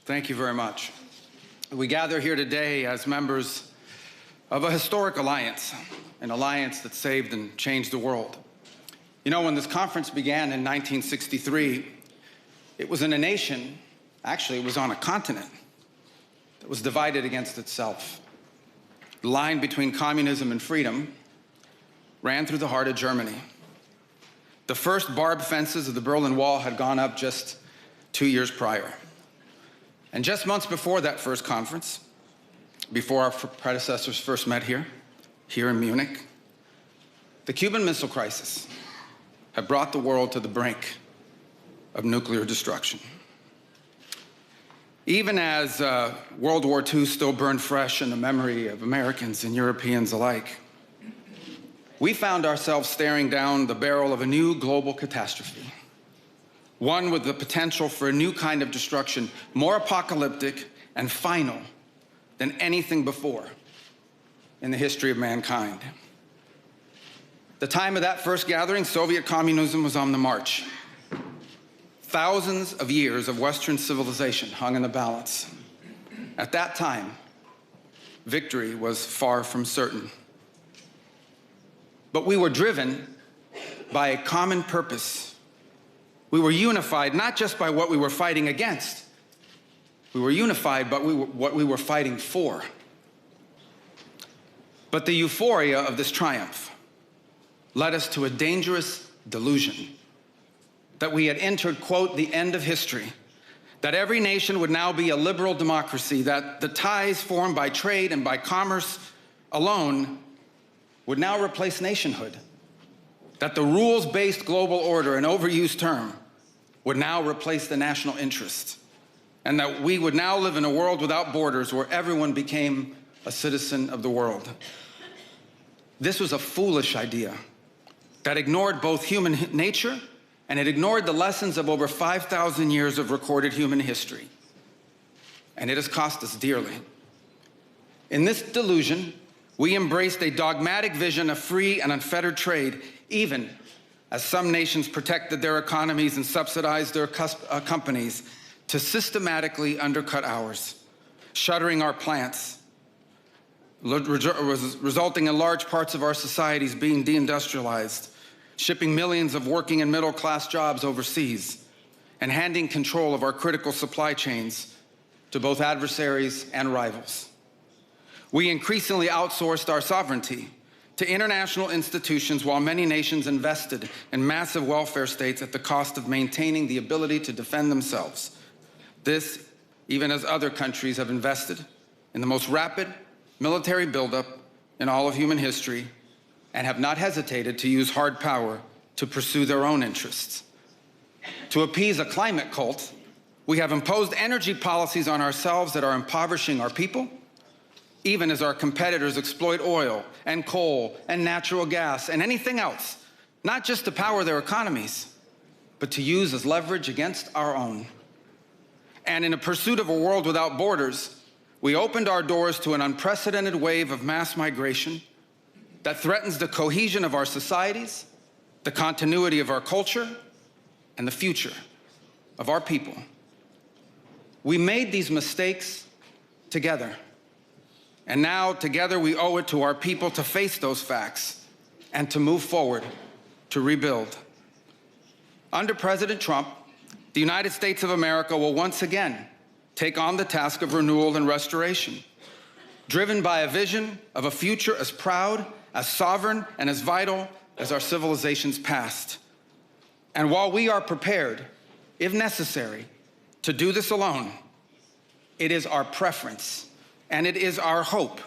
Thank you very much. We gather here today as members of a historic alliance, an alliance that saved and changed the world. You know, when this conference began in 1963, it was in a nation, actually it was on a continent, that was divided against itself. The line between communism and freedom ran through the heart of Germany. The first barbed fences of the Berlin Wall had gone up just 2 years prior. And just months before that first conference, before our predecessors first met here in Munich, the Cuban Missile Crisis had brought the world to the brink of nuclear destruction. Even as World War II still burned fresh in the memory of Americans and Europeans alike, we found ourselves staring down the barrel of a new global catastrophe, one with the potential for a new kind of destruction, more apocalyptic and final than anything before in the history of mankind. The time of that first gathering, Soviet communism was on the march. Thousands of years of Western civilization hung in the balance. At that time, victory was far from certain. But we were driven by a common purpose. We were unified not just by what we were fighting against. We were unified by what we were fighting for. But the euphoria of this triumph led us to a dangerous delusion that we had entered, quote, the end of history, that every nation would now be a liberal democracy, that the ties formed by trade and by commerce alone would now replace nationhood, that the rules-based global order, an overused term, would now replace the national interest, and that we would now live in a world without borders where everyone became a citizen of the world. This was a foolish idea that ignored both human nature and it ignored the lessons of over 5,000 years of recorded human history. And it has cost us dearly. In this delusion, we embraced a dogmatic vision of free and unfettered trade, even as some nations protected their economies and subsidized their companies to systematically undercut ours, shuttering our plants, resulting in large parts of our societies being deindustrialized, shipping millions of working and middle-class jobs overseas, and handing control of our critical supply chains to both adversaries and rivals. We increasingly outsourced our sovereignty to international institutions while many nations invested in massive welfare states at the cost of maintaining the ability to defend themselves. This, even as other countries have invested in the most rapid military buildup in all of human history and have not hesitated to use hard power to pursue their own interests. To appease a climate cult, we have imposed energy policies on ourselves that are impoverishing our people, even as our competitors exploit oil and coal and natural gas and anything else, not just to power their economies, but to use as leverage against our own. And in a pursuit of a world without borders, we opened our doors to an unprecedented wave of mass migration that threatens the cohesion of our societies, the continuity of our culture, and the future of our people. We made these mistakes together. And now, together, we owe it to our people to face those facts and to move forward, to rebuild. Under President Trump, the United States of America will once again take on the task of renewal and restoration, driven by a vision of a future as proud, as sovereign, and as vital as our civilization's past. And while we are prepared, if necessary, to do this alone, it is our preference and it is our hope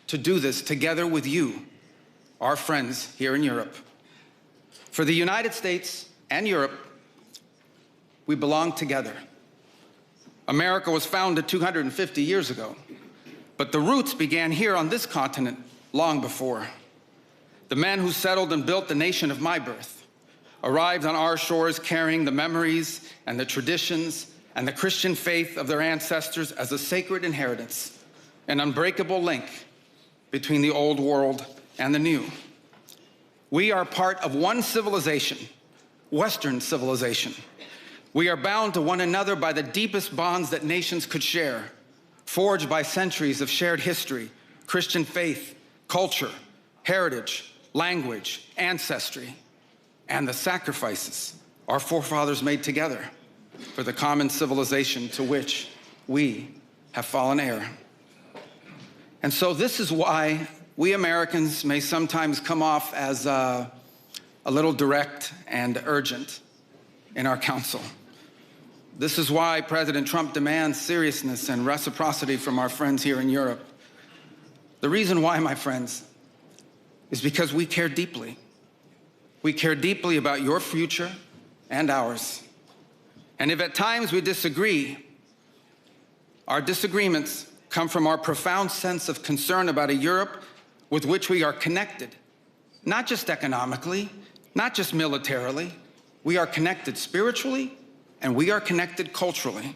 to do this together with you, our friends here in Europe. For the United States and Europe, we belong together. America was founded 250 years ago, but the roots began here on this continent long before. The men who settled and built the nation of my birth arrived on our shores carrying the memories and the traditions and the Christian faith of their ancestors as a sacred inheritance, an unbreakable link between the old world and the new. We are part of one civilization, Western civilization, We are bound to one another by the deepest bonds that nations could share, forged by centuries of shared history, Christian faith, culture, heritage, language, ancestry, and the sacrifices our forefathers made together for the common civilization to which we have fallen heir. And so this is why we Americans may sometimes come off as a little direct and urgent in our counsel. This is why President Trump demands seriousness and reciprocity from our friends here in Europe. The reason why, my friends, is because we care deeply. We care deeply about your future and ours. And if at times we disagree, our disagreements come from our profound sense of concern about a Europe with which we are connected, not just economically, not just militarily. We are connected spiritually, and we are connected culturally.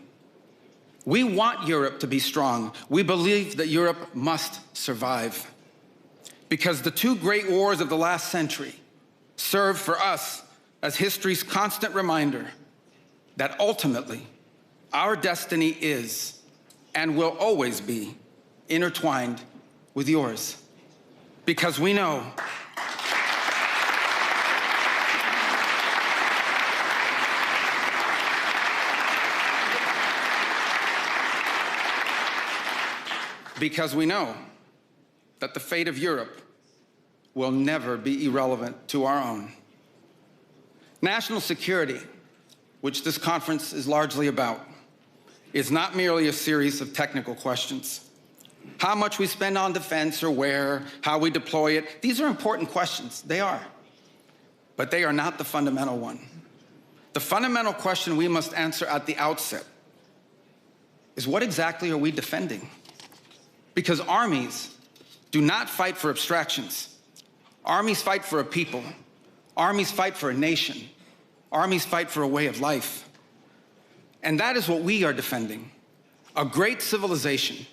We want Europe to be strong. We believe that Europe must survive, because the two great wars of the last century serve for us as history's constant reminder that ultimately our destiny is and will always be intertwined with yours. Because we know that the fate of Europe will never be irrelevant to our own. National security, which this conference is largely about, is not merely a series of technical questions. How much we spend on defense or where, how we deploy it, these are important questions, they are. But they are not the fundamental one. The fundamental question we must answer at the outset is, what exactly are we defending? Because armies do not fight for abstractions. Armies fight for a people. Armies fight for a nation. Armies fight for a way of life. And that is what we are defending, a great civilization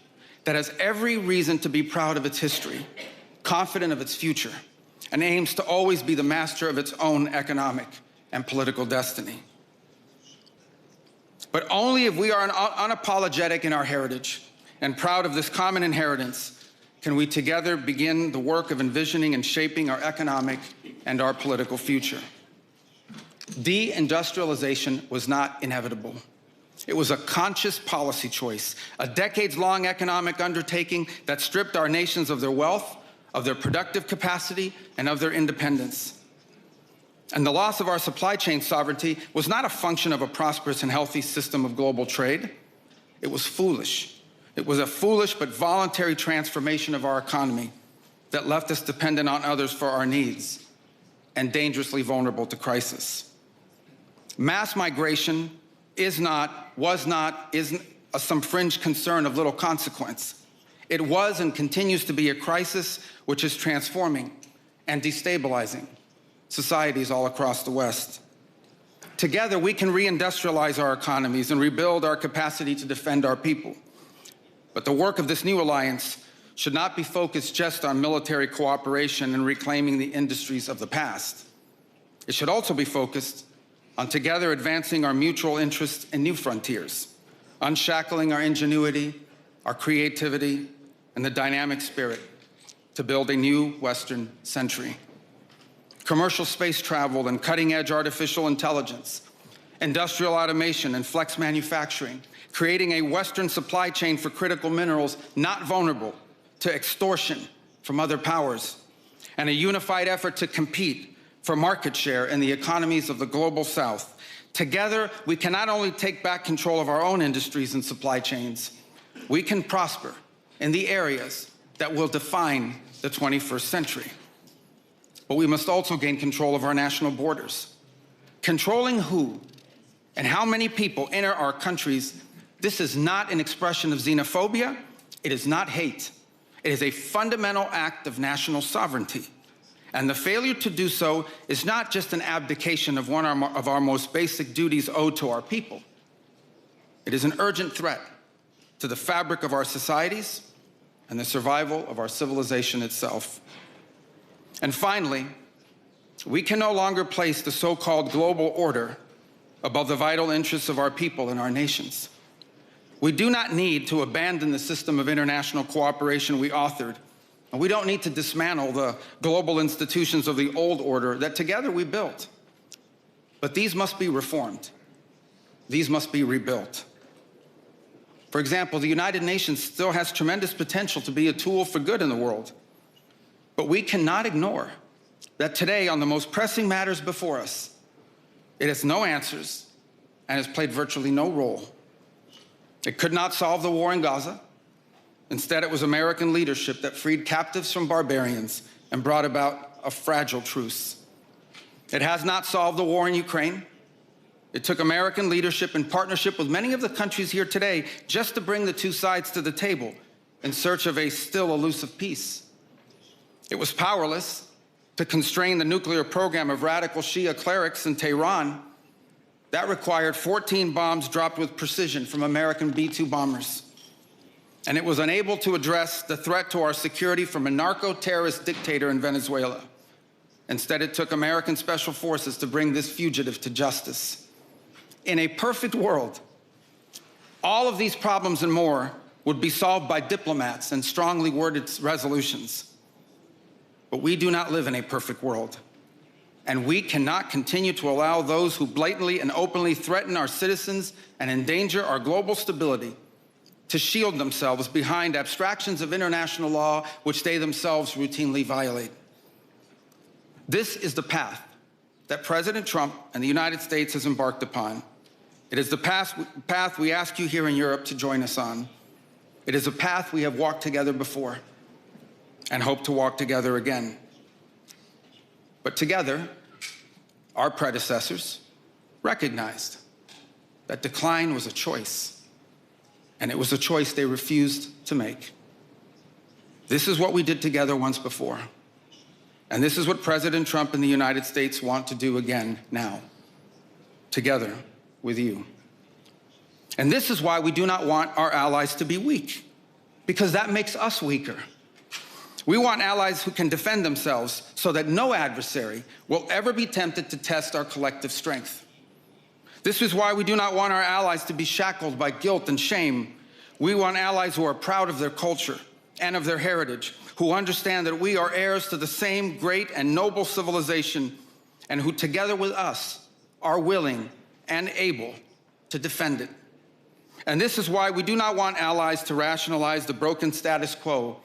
that has every reason to be proud of its history, confident of its future, and aims to always be the master of its own economic and political destiny. But only if we are unapologetic in our heritage and proud of this common inheritance can we together begin the work of envisioning and shaping our economic and our political future. Deindustrialization was not inevitable. It was a conscious policy choice, a decades-long economic undertaking that stripped our nations of their wealth, of their productive capacity, and of their independence. And the loss of our supply chain sovereignty was not a function of a prosperous and healthy system of global trade. It was foolish. It was a foolish but voluntary transformation of our economy that left us dependent on others for our needs and dangerously vulnerable to crisis. Mass migration isn't some fringe concern of little consequence. It was and continues to be a crisis which is transforming and destabilizing societies all across the West. Together, we can reindustrialize our economies and rebuild our capacity to defend our people. But the work of this new alliance should not be focused just on military cooperation and reclaiming the industries of the past. It should also be focused on together advancing our mutual interests in new frontiers, unshackling our ingenuity, our creativity, and the dynamic spirit to build a new Western century. Commercial space travel and cutting-edge artificial intelligence, industrial automation and flex manufacturing, creating a Western supply chain for critical minerals not vulnerable to extortion from other powers, and a unified effort to compete for market share in the economies of the global South. Together, we can not only take back control of our own industries and supply chains, we can prosper in the areas that will define the 21st century. But we must also gain control of our national borders. Controlling who and how many people enter our countries, this is not an expression of xenophobia. It is not hate. It is a fundamental act of national sovereignty. And the failure to do so is not just an abdication of one of our most basic duties owed to our people. It is an urgent threat to the fabric of our societies and the survival of our civilization itself. And finally, we can no longer place the so-called global order above the vital interests of our people and our nations. We do not need to abandon the system of international cooperation we authored, and we don't need to dismantle the global institutions of the old order that together we built. But these must be reformed. These must be rebuilt. For example, the United Nations still has tremendous potential to be a tool for good in the world. But we cannot ignore that today, on the most pressing matters before us, it has no answers and has played virtually no role. It could not solve the war in Gaza. Instead, it was American leadership that freed captives from barbarians and brought about a fragile truce. It has not solved the war in Ukraine. It took American leadership in partnership with many of the countries here today just to bring the two sides to the table in search of a still elusive peace. It was powerless to constrain the nuclear program of radical Shia clerics in Tehran. That required 14 bombs dropped with precision from American B-2 bombers. And it was unable to address the threat to our security from a narco-terrorist dictator in Venezuela. Instead, it took American special forces to bring this fugitive to justice. In a perfect world, all of these problems and more would be solved by diplomats and strongly worded resolutions. But we do not live in a perfect world, and we cannot continue to allow those who blatantly and openly threaten our citizens and endanger our global stability to shield themselves behind abstractions of international law which they themselves routinely violate. This is the path that President Trump and the United States has embarked upon. It is the path we ask you here in Europe to join us on. It is a path we have walked together before and hope to walk together again. But together, our predecessors recognized that decline was a choice, and it was a choice they refused to make. This is what we did together once before, and this is what President Trump and the United States want to do again now, together with you. And this is why we do not want our allies to be weak, because that makes us weaker. We want allies who can defend themselves so that no adversary will ever be tempted to test our collective strength. This is why we do not want our allies to be shackled by guilt and shame. We want allies who are proud of their culture and of their heritage, who understand that we are heirs to the same great and noble civilization, and who together with us are willing and able to defend it. And this is why we do not want allies to rationalize the broken status quo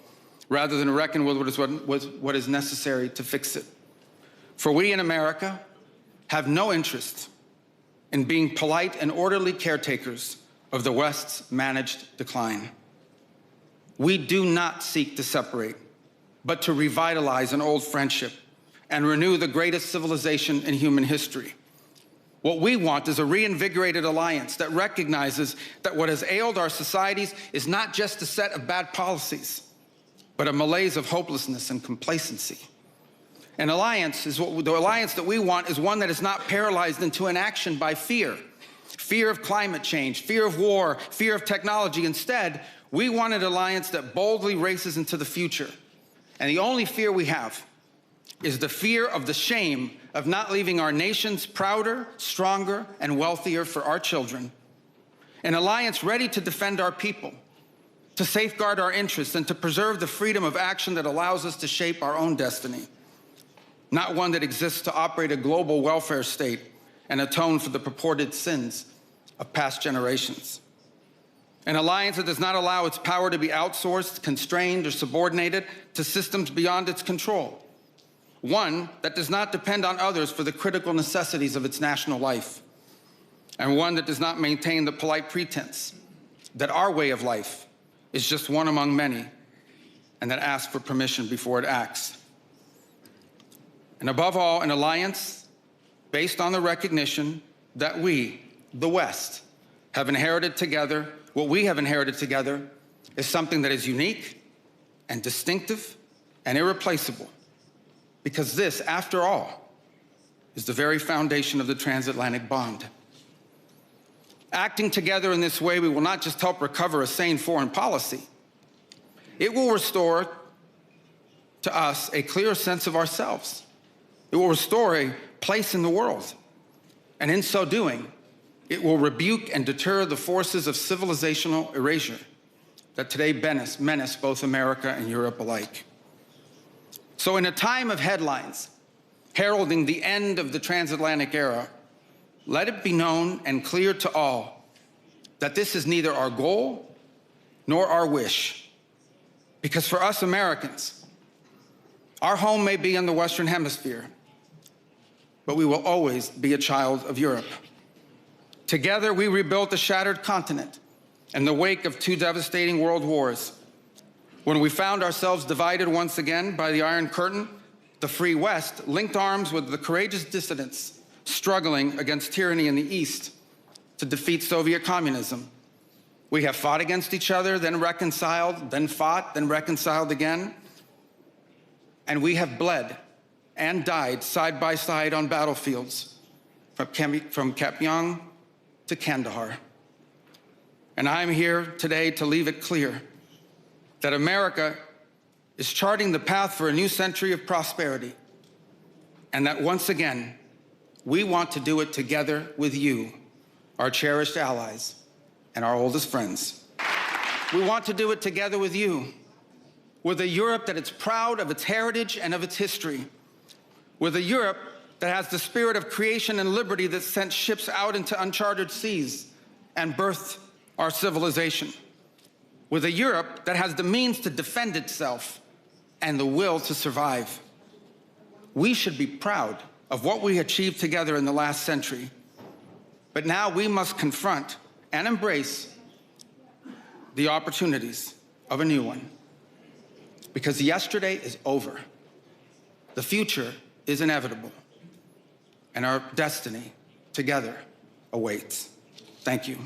rather than reckon with what is necessary to fix it. For we in America have no interest in being polite and orderly caretakers of the West's managed decline. We do not seek to separate, but to revitalize an old friendship and renew the greatest civilization in human history. What we want is a reinvigorated alliance that recognizes that what has ailed our societies is not just a set of bad policies, but a malaise of hopelessness and complacency. An alliance the alliance that we want is one that is not paralyzed into inaction by fear. Fear of climate change, fear of war, fear of technology. Instead, we want an alliance that boldly races into the future. And the only fear we have is the fear of the shame of not leaving our nations prouder, stronger, and wealthier for our children. An alliance ready to defend our people, to safeguard our interests, and to preserve the freedom of action that allows us to shape our own destiny. Not one that exists to operate a global welfare state and atone for the purported sins of past generations. An alliance that does not allow its power to be outsourced, constrained, or subordinated to systems beyond its control. One that does not depend on others for the critical necessities of its national life. And one that does not maintain the polite pretense that our way of life is just one among many, and that asks for permission before it acts. And above all, an alliance based on the recognition that we, the West, have inherited together. What we have inherited together is something that is unique and distinctive and irreplaceable, because this, after all, is the very foundation of the transatlantic bond. Acting together in this way, we will not just help recover a sane foreign policy, it will restore to us a clearer sense of ourselves. It will restore a place in the world. And in so doing, It will rebuke and deter the forces of civilizational erasure that today menace both America and Europe alike. So in a time of headlines heralding the end of the transatlantic era, let it be known and clear to all that this is neither our goal nor our wish. Because for us Americans, our home may be in the Western Hemisphere, but we will always be a child of Europe. Together, we rebuilt a shattered continent in the wake of 2 devastating world wars. When we found ourselves divided once again by the Iron Curtain, the Free West linked arms with the courageous dissidents struggling against tyranny in the East to defeat Soviet communism. We have fought against each other, then reconciled, then fought, then reconciled again. And we have bled and died side by side on battlefields from Kapyong to Kandahar. And I'm here today to leave it clear that America is charting the path for a new century of prosperity, and that once again, we want to do it together with you, our cherished allies and our oldest friends. We want to do it together with you, with a Europe that is proud of its heritage and of its history, with a Europe that has the spirit of creation and liberty that sent ships out into uncharted seas and birthed our civilization, with a Europe that has the means to defend itself and the will to survive. We should be proud of what we achieved together in the last century, but now we must confront and embrace the opportunities of a new one. Because yesterday is over. The future is inevitable, and our destiny together awaits. Thank you.